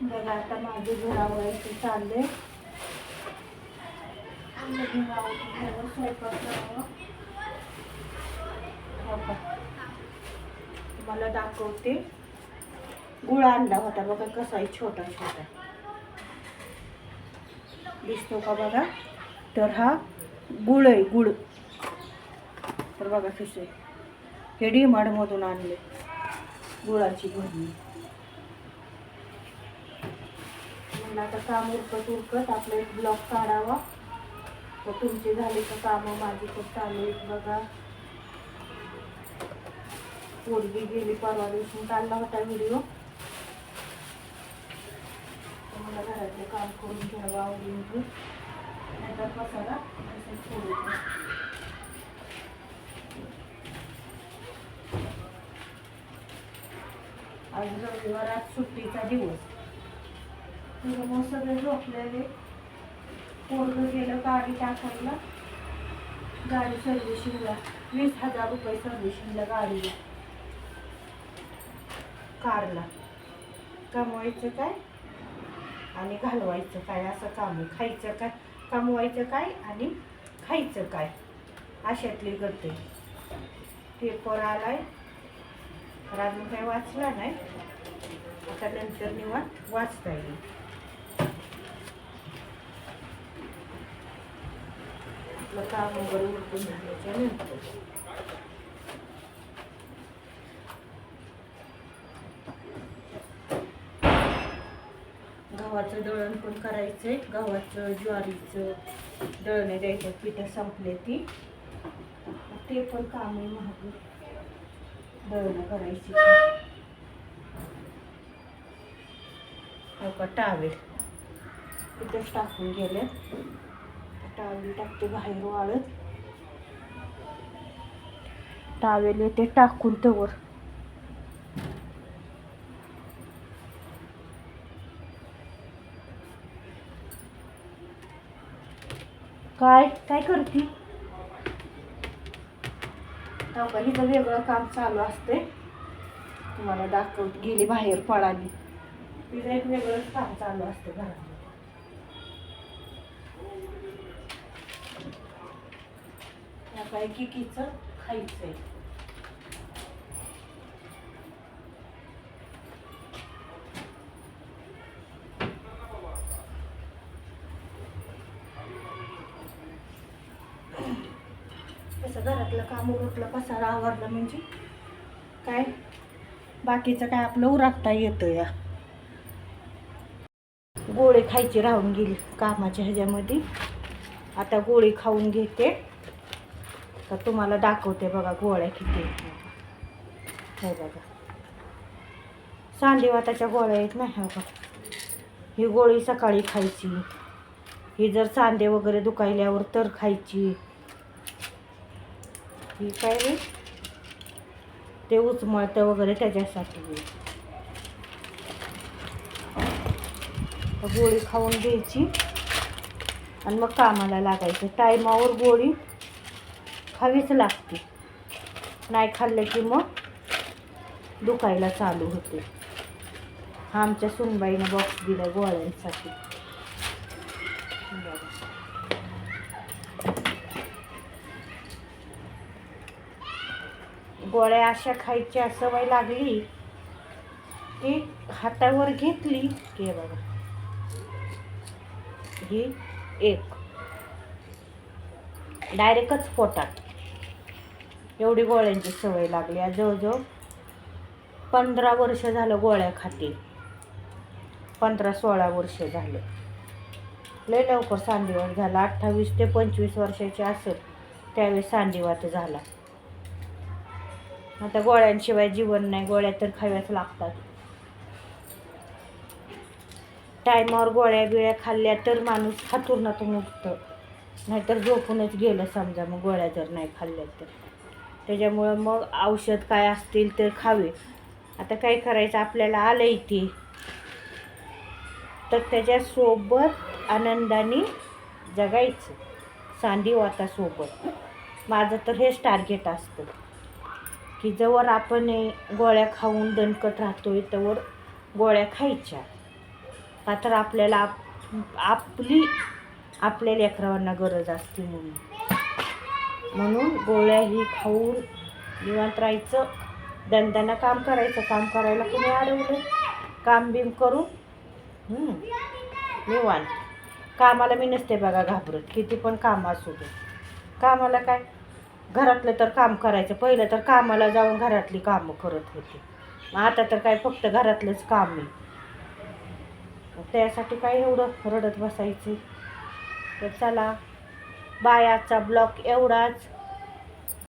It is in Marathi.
बघा आता माझे घर आवडायचे चालले. स्वयंपाक करावं. तुम्हाला दाखवते. गुळ आणला होता बघा, कसा आहे छोटा छोटा दिसतो का बघा. तर हा गुळ आहे, गुळ. तर बघा कसे हे डीमार्टमधून आणले गुळाची भरणी. म्हणलं आता काम उरकत आपलं एक ब्लॉग काढावा. तर तुमची झाली का कामं, माझी तर चालू आहेत बघा. पोरगी गेली परवा दिवशी, काढला होता व्हिडिओ. मला घरातले काम करून घ्यावं आवडून घेऊ, नाहीतर पसारा सोडून. आज रविवार, आज सुट्टीचा दिवस. मग सगळे झोपलेले. पोरगं गेलं गाडी टाकायला, गाडी सर्व्हिसिंगला. 20,000 रुपये सर्व्हिसिंगला गाडीला, कारला. कमवायचं काय आणि घालवायचं काय असं काम आहे. खायचं काय, कमवायचं काय आणि खायचं काय अशातली गत. पेपर आलाय, तर अजून काही वाचला नाही. आता नंतर निवांत वाचता येईल. आपलं काम वगैरे उरकून झाल्याच्या नंतर गव्हाचं दळण पण करायचंय. गव्हाचं ज्वारीचं दळण द्यायचं, पिठं संपले ती, ते पण काम आहे. महाग दळणं करायची. का टावेल इथंच टाकून गेले. टावेल टाकते बाहेर वाळत. टावेल येते टाकून तवर. काय काय करते हिचं वेगळं काम चालू असते. तुम्हाला दाखवत गेली, बाहेर पळाली. तिचं एक वेगळंच काम चालू असते घरात. काय किकीचं खायचंय. कसं घरातलं काम उरकलं, पसारा आवरलं म्हणजे काय बाकीचं काय आपलं उरकता येतं. या गोळी खायची राहून गेली कामाच्या ह्याच्यामध्ये. आता गोळी खाऊन घेते, तर तुम्हाला दाखवते बघा गोळ्या किती. हे बघा सांधेवाताच्या गोळ्या आहेत ना. ह्या बघा, ही गोळी सकाळी खायची. ही जर सांधे वगैरे दुखायल्यावर तर खायची. ही काय रे, ते उचमळतं वगैरे त्याच्यासाठी. गोळी खाऊन घ्यायची आणि मग कामाला लागायचं. टायमावर गोळी खावीच लागते, नाही खाल्लं की मग दुखायला चालू होते. हा आमच्या सुनबाईने बॉक्स दिला गोळ्यांसाठी. गोळ्या अशा खायच्या सवय लागली की हातावर घेतली की बघा, ही एक डायरेक्टच पोटात. एवढी गोळ्यांची सवय लागली. आज जवळजवळ 15 वर्ष झालं गोळ्या खाते. 15-16 वर्ष झालं. लय लवकर सांधीवात झाला. 28 ते 25 वर्षाची असेल त्यावेळेस सांधीवात झाला. आता गोळ्यांशिवाय जीवन नाही. गोळ्या तर खाव्याच लागतात. टायमावर गोळ्या बिळ्या खाल्ल्या तर माणूस हातूरणातून उठतं, नाहीतर झोपूनच गेलं समजा. मग गोळ्या जर नाही खाल्ल्या तर त्याच्यामुळं मग औषध काय असतील तर खावे. आता काय करायचं, आपल्याला आलं इथे तर त्याच्यासोबत आनंदाने जगायचं सांधीवातासोबत. माझं तर हेच टार्गेट असतं की जवळ आपण गोळ्या खाऊन दणकट राहतोय तवर गोळ्या खायच्या. का तर आपल्याला आपल्या लेकरांना गरज असते म्हणून गोळ्या ही खाऊन निवांत राहायचं. दणदणा काम करायचं. काम करायला कुणी अडवलं? काम बिम करून निवांत. कामाला मी नसते बघा घाबरत, किती पण काम असू दे. कामाला काय, घरातलं तर काम करायचं. पहिलं तर कामाला जाऊन घरातली कामं करत होते. आता तर काय फक्त घरातलंच काम आहे. त्यासाठी काय एवढं रडत बसायचं. तर चला बाय, आजचा ब्लॉग एवढाच.